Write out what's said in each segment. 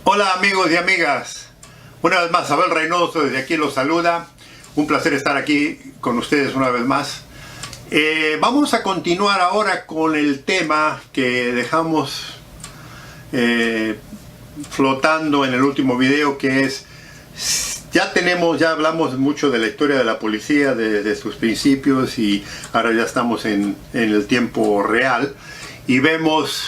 Hola amigos y amigas, una vez más Abel Reynoso desde aquí los saluda, un placer estar aquí con ustedes una vez más. Vamos a continuar ahora con el tema que dejamos flotando en el último video, que es, ya hablamos mucho de la historia de la policía, de sus principios, y ahora ya estamos en el tiempo real y vemos,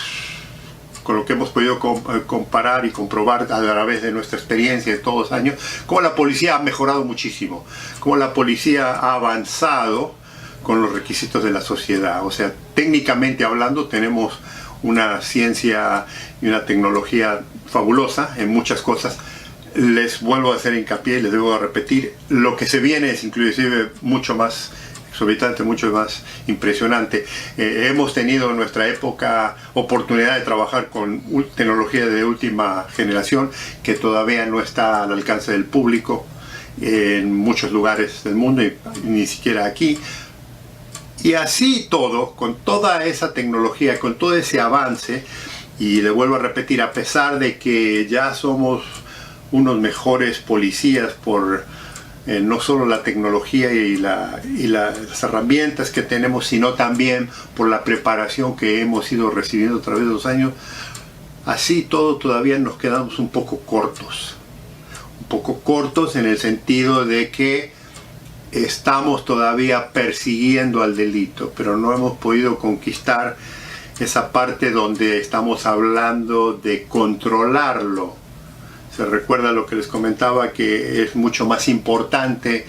con lo que hemos podido comparar y comprobar a través de nuestra experiencia de todos los años, cómo la policía ha mejorado muchísimo, cómo la policía ha avanzado con los requisitos de la sociedad. O sea, técnicamente hablando, tenemos una ciencia y una tecnología fabulosa en muchas cosas. Les vuelvo a hacer hincapié, les debo repetir, lo que se viene es inclusive mucho más exorbitante, mucho más impresionante. Hemos tenido en nuestra época oportunidad de trabajar con tecnología de última generación que todavía no está al alcance del público en muchos lugares del mundo, y ni siquiera aquí. Y así todo, con toda esa tecnología, con todo ese avance, y le vuelvo a repetir, a pesar de que ya somos unos mejores policías por no solo la tecnología y las herramientas que tenemos, sino también por la preparación que hemos ido recibiendo a través de los años, así todo todavía nos quedamos un poco cortos. Un poco cortos en el sentido de que estamos todavía persiguiendo al delito, pero no hemos podido conquistar esa parte donde estamos hablando de controlarlo. Se recuerda lo que les comentaba, que es mucho más importante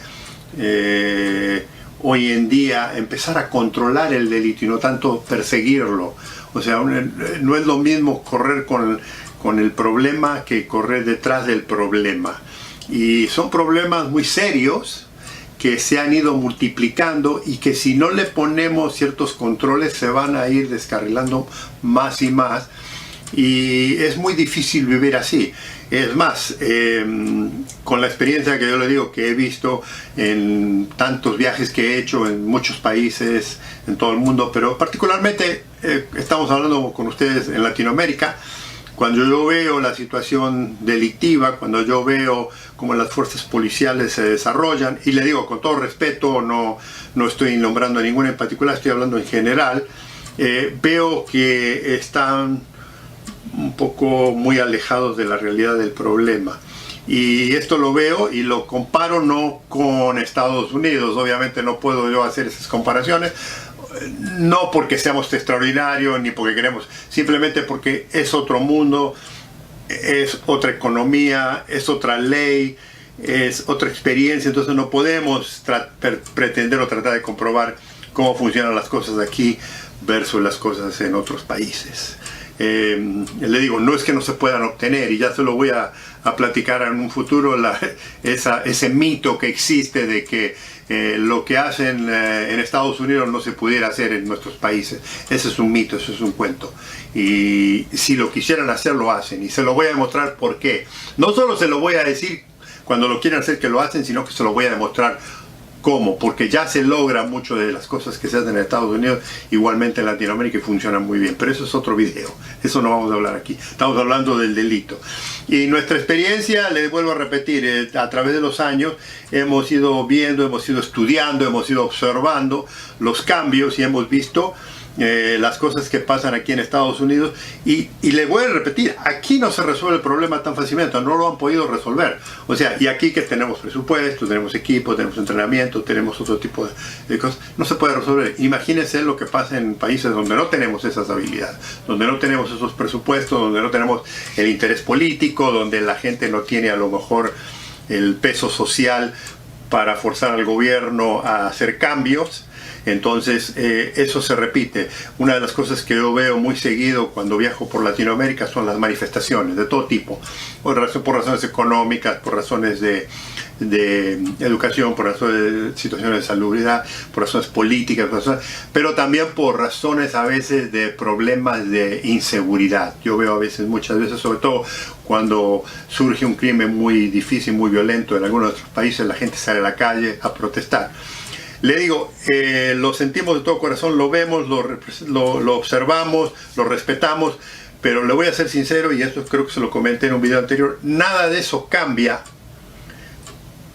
hoy en día empezar a controlar el delito y no tanto perseguirlo. O sea, no es lo mismo correr con el problema que correr detrás del problema. Y son problemas muy serios que se han ido multiplicando y que si no le ponemos ciertos controles se van a ir descarrilando más y más. Y es muy difícil vivir así. Es más, con la experiencia que yo le digo que he visto en tantos viajes que he hecho en muchos países, en todo el mundo, pero particularmente estamos hablando con ustedes en Latinoamérica, cuando yo veo la situación delictiva, cuando yo veo cómo las fuerzas policiales se desarrollan, y le digo con todo respeto, no estoy nombrando a ninguna en particular, estoy hablando en general, veo que están un poco muy alejados de la realidad del problema. Y esto lo veo y lo comparo no con Estados Unidos, obviamente no puedo yo hacer esas comparaciones, no porque seamos extraordinarios ni porque queremos, simplemente porque es otro mundo, es otra economía, es otra ley, es otra experiencia, entonces no podemos pretender o tratar de comprobar cómo funcionan las cosas aquí versus las cosas en otros países. Le digo, no es que no se puedan obtener, y ya se lo voy a platicar en un futuro, ese mito que existe de que lo que hacen en Estados Unidos no se pudiera hacer en nuestros países. Ese es un mito, eso es un cuento, y si lo quisieran hacer lo hacen, y se lo voy a demostrar por qué. No solo se lo voy a decir cuando lo quieren hacer que lo hacen, sino que se lo voy a demostrar cómo, porque ya se logra mucho de las cosas que se hacen en Estados Unidos, igualmente en Latinoamérica, y funcionan muy bien, pero eso es otro video, eso no vamos a hablar aquí, estamos hablando del delito. Y nuestra experiencia, les vuelvo a repetir, a través de los años hemos ido viendo, hemos ido estudiando, hemos ido observando los cambios y hemos visto las cosas que pasan aquí en Estados Unidos, y le voy a repetir, aquí no se resuelve el problema tan fácilmente, no lo han podido resolver. O sea, y aquí que tenemos presupuesto, tenemos equipo, tenemos entrenamiento, tenemos otro tipo de cosas, no se puede resolver. Imagínense lo que pasa en países donde no tenemos esas habilidades, donde no tenemos esos presupuestos, donde no tenemos el interés político, donde la gente no tiene a lo mejor el peso social para forzar al gobierno a hacer cambios. Entonces eso se repite. Una de las cosas que yo veo muy seguido cuando viajo por Latinoamérica son las manifestaciones de todo tipo, por razones económicas, por razones de educación, por razones de situaciones de salubridad, por razones políticas, pero también por razones a veces de problemas de inseguridad. Yo veo muchas veces, sobre todo cuando surge un crimen muy difícil, muy violento en algunos de otros países, la gente sale a la calle a protestar. Le digo, lo sentimos de todo corazón, lo vemos, lo observamos, lo respetamos, Pero le voy a ser sincero, y esto creo que se lo comenté en un video anterior, nada de eso cambia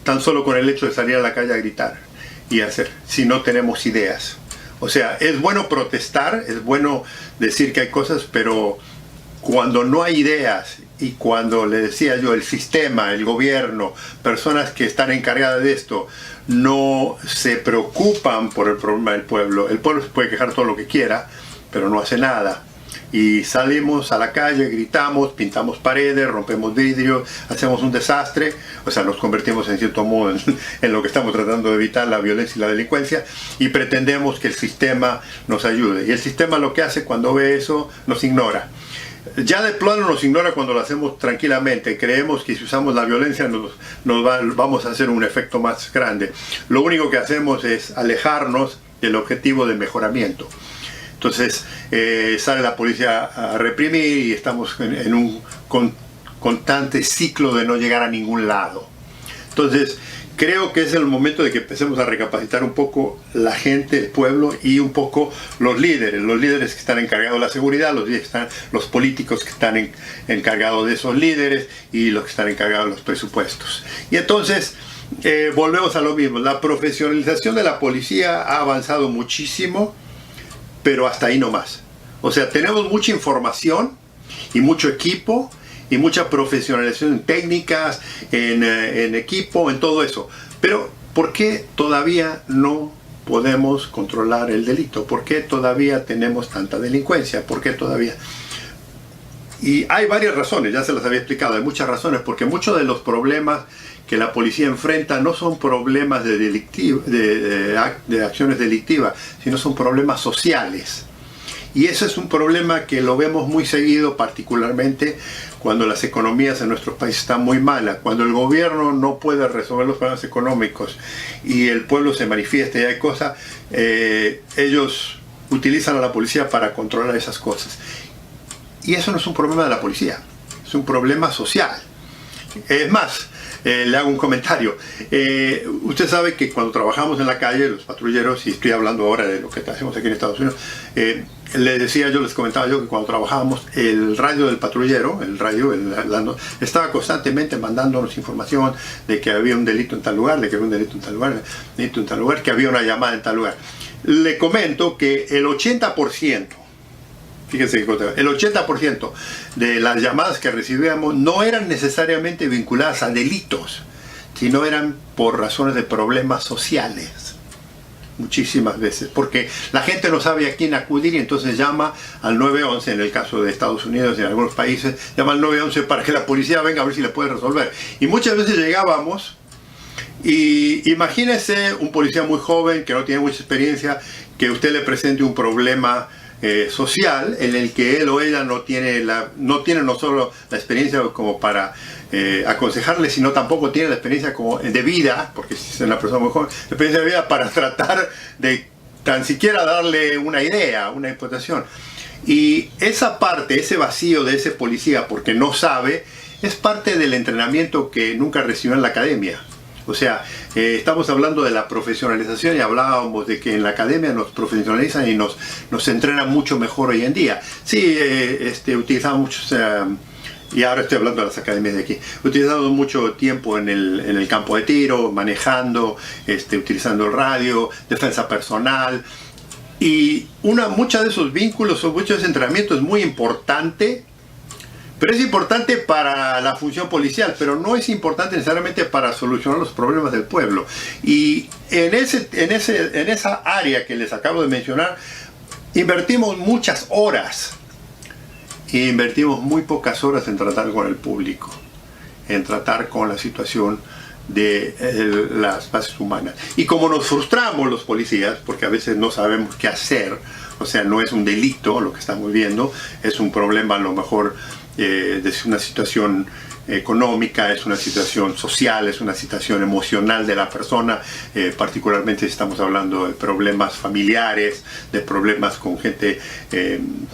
tan solo con el hecho de salir a la calle a gritar y hacer, si no tenemos ideas. O sea, es bueno protestar, es bueno decir que hay cosas, pero cuando no hay ideas y cuando, le decía yo, el sistema, el gobierno, personas que están encargadas de esto, no se preocupan por el problema del pueblo. El pueblo se puede quejar todo lo que quiera, pero no hace nada. Y salimos a la calle, gritamos, pintamos paredes, rompemos vidrios, hacemos un desastre, o sea, nos convertimos en cierto modo en lo que estamos tratando de evitar, la violencia y la delincuencia, y pretendemos que el sistema nos ayude. Y el sistema lo que hace cuando ve eso, nos ignora. Ya de plano nos ignora cuando lo hacemos tranquilamente. Creemos que si usamos la violencia vamos a hacer un efecto más grande. Lo único que hacemos es alejarnos del objetivo de mejoramiento. Entonces sale la policía a reprimir y estamos en un constante ciclo de no llegar a ningún lado. Entonces creo que es el momento de que empecemos a recapacitar un poco la gente, el pueblo y un poco los líderes que están encargados de la seguridad, los políticos que están encargados de esos líderes y los que están encargados de los presupuestos. Y entonces volvemos a lo mismo, la profesionalización de la policía ha avanzado muchísimo, pero hasta ahí no más. O sea, tenemos mucha información y mucho equipo y mucha profesionalización en técnicas, en equipo, en todo eso. Pero, ¿por qué todavía no podemos controlar el delito? ¿Por qué todavía tenemos tanta delincuencia? ¿Por qué todavía? Y hay varias razones, ya se las había explicado, hay muchas razones, porque muchos de los problemas que la policía enfrenta no son problemas de acciones delictivas, sino son problemas sociales. Y eso es un problema que lo vemos muy seguido, particularmente cuando las economías en nuestros países están muy malas, cuando el gobierno no puede resolver los problemas económicos y el pueblo se manifiesta y hay cosas, ellos utilizan a la policía para controlar esas cosas. Y eso no es un problema de la policía, es un problema social. Es más, le hago un comentario. Usted sabe que cuando trabajamos en la calle, los patrulleros, y estoy hablando ahora de lo que hacemos aquí en Estados Unidos, les comentaba yo que cuando trabajábamos, el radio del patrullero, estaba constantemente mandándonos información de que había un delito en tal lugar, de que había un delito en tal lugar, que había una llamada en tal lugar. Le comento que el 80%, fíjense que el 80% de las llamadas que recibíamos no eran necesariamente vinculadas a delitos, sino eran por razones de problemas sociales. Muchísimas veces, porque la gente no sabe a quién acudir y entonces llama al 911, en el caso de Estados Unidos y en algunos países, llama al 911 para que la policía venga a ver si le puede resolver. Y muchas veces llegábamos y imagínese un policía muy joven que no tiene mucha experiencia, que usted le presente un problema social en el que él o ella no tiene no solo la experiencia como para aconsejarle, sino tampoco tiene la experiencia como de vida, porque si es una persona muy joven, la experiencia de vida para tratar de tan siquiera darle una idea, una imputación. Y esa parte, ese vacío de ese policía porque no sabe, es parte del entrenamiento que nunca recibió en la academia. O sea, estamos hablando de la profesionalización y hablábamos de que en la academia nos profesionalizan y nos entrenan mucho mejor hoy en día. Sí, utilizamos muchos, y ahora estoy hablando de las academias de aquí, utilizamos mucho tiempo en el campo de tiro, manejando, utilizando el radio, defensa personal. Y muchos de esos vínculos o mucho de ese entrenamiento es muy importante. Pero es importante para la función policial, pero no es importante necesariamente para solucionar los problemas del pueblo. Y en esa área que les acabo de mencionar, invertimos muchas horas. E invertimos muy pocas horas en tratar con el público, en tratar con la situación de las bases humanas. Y como nos frustramos los policías, porque a veces no sabemos qué hacer, o sea, no es un delito lo que estamos viendo, es un problema a lo mejor de una situación económica, es una situación social, es una situación emocional de la persona, particularmente si estamos hablando de problemas familiares, de problemas con gente,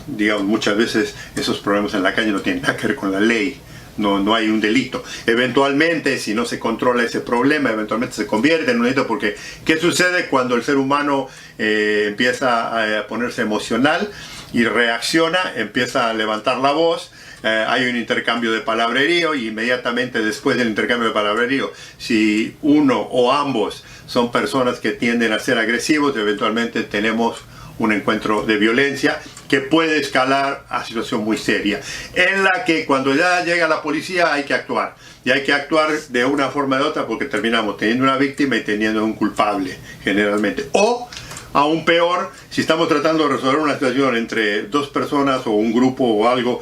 digamos, muchas veces esos problemas en la calle no tienen nada que ver con la ley. No hay un delito. Eventualmente, si no se controla ese problema, eventualmente se convierte en un delito, porque ¿qué sucede cuando el ser humano empieza a ponerse emocional? y reacciona, empieza a levantar la voz, hay un intercambio de palabrerío y inmediatamente después del intercambio de palabrerío, si uno o ambos son personas que tienden a ser agresivos, eventualmente tenemos un encuentro de violencia que puede escalar a situación muy seria, en la que cuando ya llega la policía hay que actuar. Y hay que actuar de una forma o de otra porque terminamos teniendo una víctima y teniendo un culpable, generalmente. O, aún peor, si estamos tratando de resolver una situación entre dos personas o un grupo o algo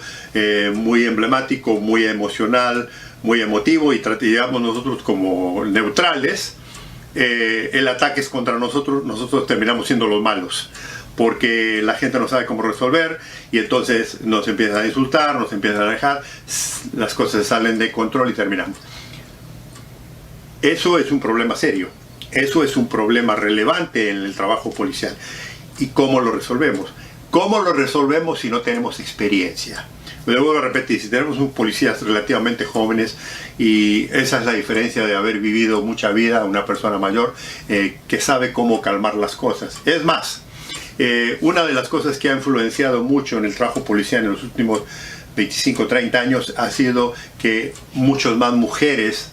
muy emblemático, muy emocional, muy emotivo, y digamos nosotros como neutrales, el ataque es contra nosotros, nosotros terminamos siendo los malos, porque la gente no sabe cómo resolver y entonces nos empiezan a insultar, nos empiezan a dejar, las cosas salen de control y terminamos. Eso es un problema serio, eso es un problema relevante en el trabajo policial. ¿Y cómo lo resolvemos? ¿Cómo lo resolvemos si no tenemos experiencia? Me vuelvo a repetir, si tenemos un policías relativamente jóvenes, y esa es la diferencia de haber vivido mucha vida, una persona mayor que sabe cómo calmar las cosas. Es más, una de las cosas que ha influenciado mucho en el trabajo policial en los últimos 25 30 años ha sido que muchas más mujeres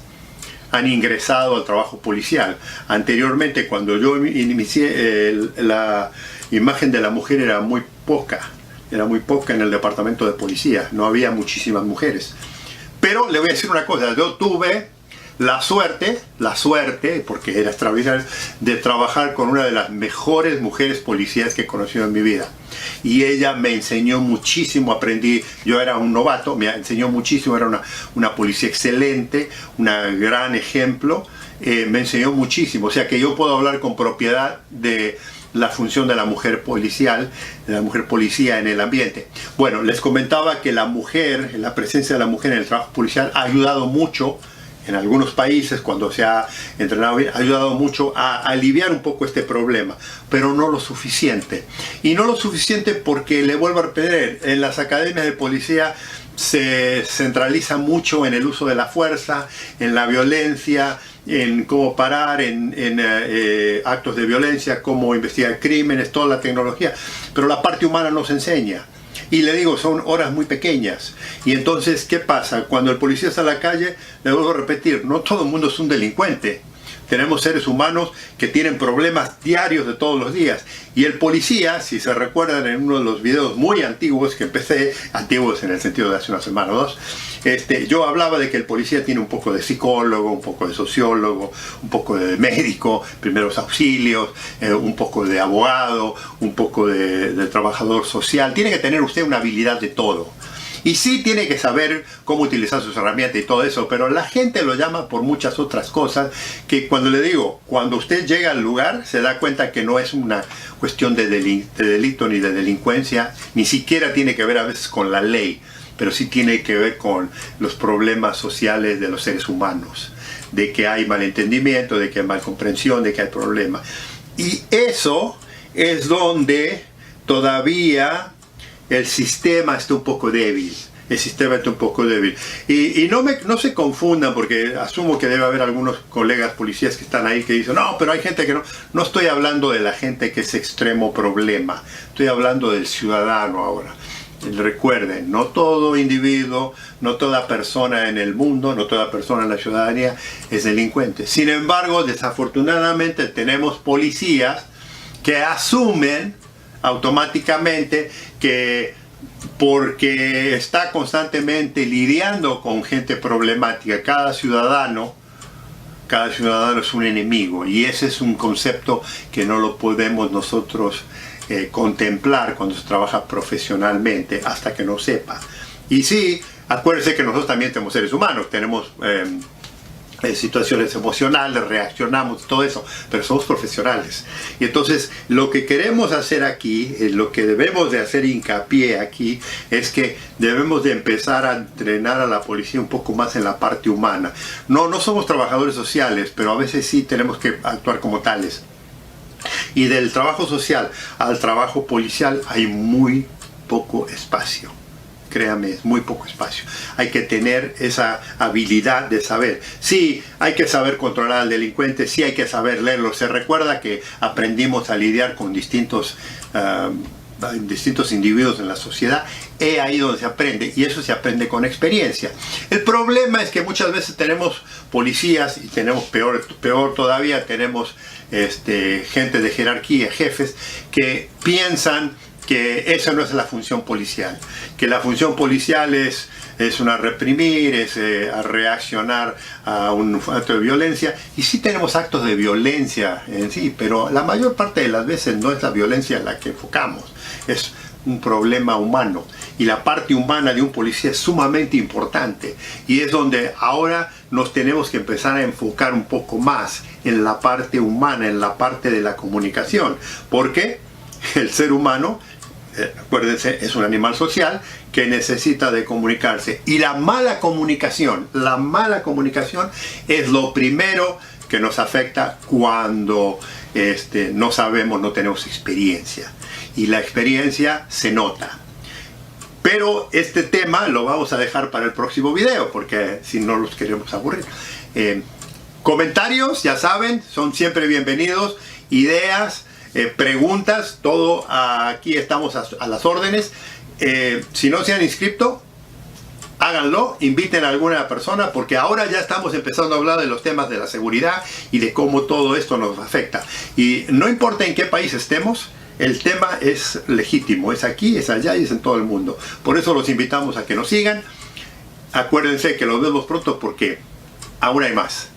han ingresado al trabajo policial. Anteriormente, cuando yo inicié, la imagen de la mujer era muy poca en el departamento de policía, no había muchísimas mujeres. Pero le voy a decir una cosa, yo tuve la suerte, porque era extraordinario, de trabajar con una de las mejores mujeres policías que he conocido en mi vida. Y ella me enseñó muchísimo, aprendí, yo era un novato, me enseñó muchísimo, era una policía excelente, un gran ejemplo, me enseñó muchísimo. O sea que yo puedo hablar con propiedad de la función de la mujer policial, de la mujer policía en el ambiente. Bueno, les comentaba que la presencia de la mujer en el trabajo policial ha ayudado mucho en algunos países, cuando se ha entrenado bien, ha ayudado mucho a aliviar un poco este problema, pero no lo suficiente. Y no lo suficiente porque, le vuelvo a repetir, en las academias de policía se centraliza mucho en el uso de la fuerza, en la violencia, en cómo parar, en actos de violencia, cómo investigar crímenes, toda la tecnología, pero la parte humana no se enseña. Y le digo, son horas muy pequeñas. Y entonces, ¿qué pasa? Cuando el policía está en la calle, le vuelvo a repetir, no todo el mundo es un delincuente. Tenemos seres humanos que tienen problemas diarios de todos los días. Y el policía, si se recuerdan en uno de los videos muy antiguos que empecé, antiguos en el sentido de hace una semana o dos, yo hablaba de que el policía tiene un poco de psicólogo, un poco de sociólogo, un poco de médico, primeros auxilios, un poco de abogado, un poco de trabajador social. Tiene que tener usted una habilidad de todo. Y sí tiene que saber cómo utilizar sus herramientas y todo eso, pero la gente lo llama por muchas otras cosas que, cuando le digo, cuando usted llega al lugar se da cuenta que no es una cuestión de delito ni de delincuencia, ni siquiera tiene que ver a veces con la ley, pero sí tiene que ver con los problemas sociales de los seres humanos, de que hay malentendimiento, de que hay malcomprensión, de que hay problemas. Y eso es donde todavía el sistema está un poco débil. El sistema está un poco débil. Y no se confundan, porque asumo que debe haber algunos colegas policías que están ahí que dicen, no, pero hay gente que no. No estoy hablando de la gente que es extremo problema. Estoy hablando del ciudadano ahora. Recuerden, no todo individuo, no toda persona en el mundo, no toda persona en la ciudadanía es delincuente. Sin embargo, desafortunadamente tenemos policías que asumen automáticamente que porque está constantemente lidiando con gente problemática, cada ciudadano es un enemigo, y ese es un concepto que no lo podemos nosotros contemplar cuando se trabaja profesionalmente hasta que no sepa. Y sí, acuérdense que nosotros también tenemos seres humanos, tenemos situaciones emocionales, reaccionamos, todo eso, pero somos profesionales. Y entonces lo que queremos hacer aquí, lo que debemos de hacer hincapié aquí, es que debemos de empezar a entrenar a la policía un poco más en la parte humana. No somos trabajadores sociales, pero a veces sí tenemos que actuar como tales. Y del trabajo social al trabajo policial hay muy poco espacio. Créame, es muy poco espacio. Hay que tener esa habilidad de saber. Sí, hay que saber controlar al delincuente, sí hay que saber leerlo. Se recuerda que aprendimos a lidiar con distintos distintos individuos en la sociedad, es ahí donde se aprende, y eso se aprende con experiencia. El problema es que muchas veces tenemos policías, y tenemos peor todavía, tenemos gente de jerarquía, jefes, que piensan que esa no es la función policial, que la función policial es una reprimir, es a reaccionar a un acto de violencia. Y sí tenemos actos de violencia en sí, pero la mayor parte de las veces no es la violencia en la que enfocamos, es un problema humano. Y la parte humana de un policía es sumamente importante. Y es donde ahora nos tenemos que empezar a enfocar un poco más en la parte humana, en la parte de la comunicación. Porque el ser humano, acuérdense, es un animal social que necesita de comunicarse. Y la mala comunicación es lo primero que nos afecta cuando no sabemos, no tenemos experiencia. Y la experiencia se nota. Pero este tema lo vamos a dejar para el próximo video, porque si no los queremos aburrir. Comentarios, ya saben, son siempre bienvenidos. Ideas, preguntas, todo aquí estamos a las órdenes. Si no se han inscrito, háganlo, inviten a alguna persona, porque ahora ya estamos empezando a hablar de los temas de la seguridad y de cómo todo esto nos afecta. Y no importa en qué país estemos, el tema es legítimo, es aquí, es allá y es en todo el mundo. Por eso los invitamos a que nos sigan. Acuérdense que los vemos pronto, porque aún hay más.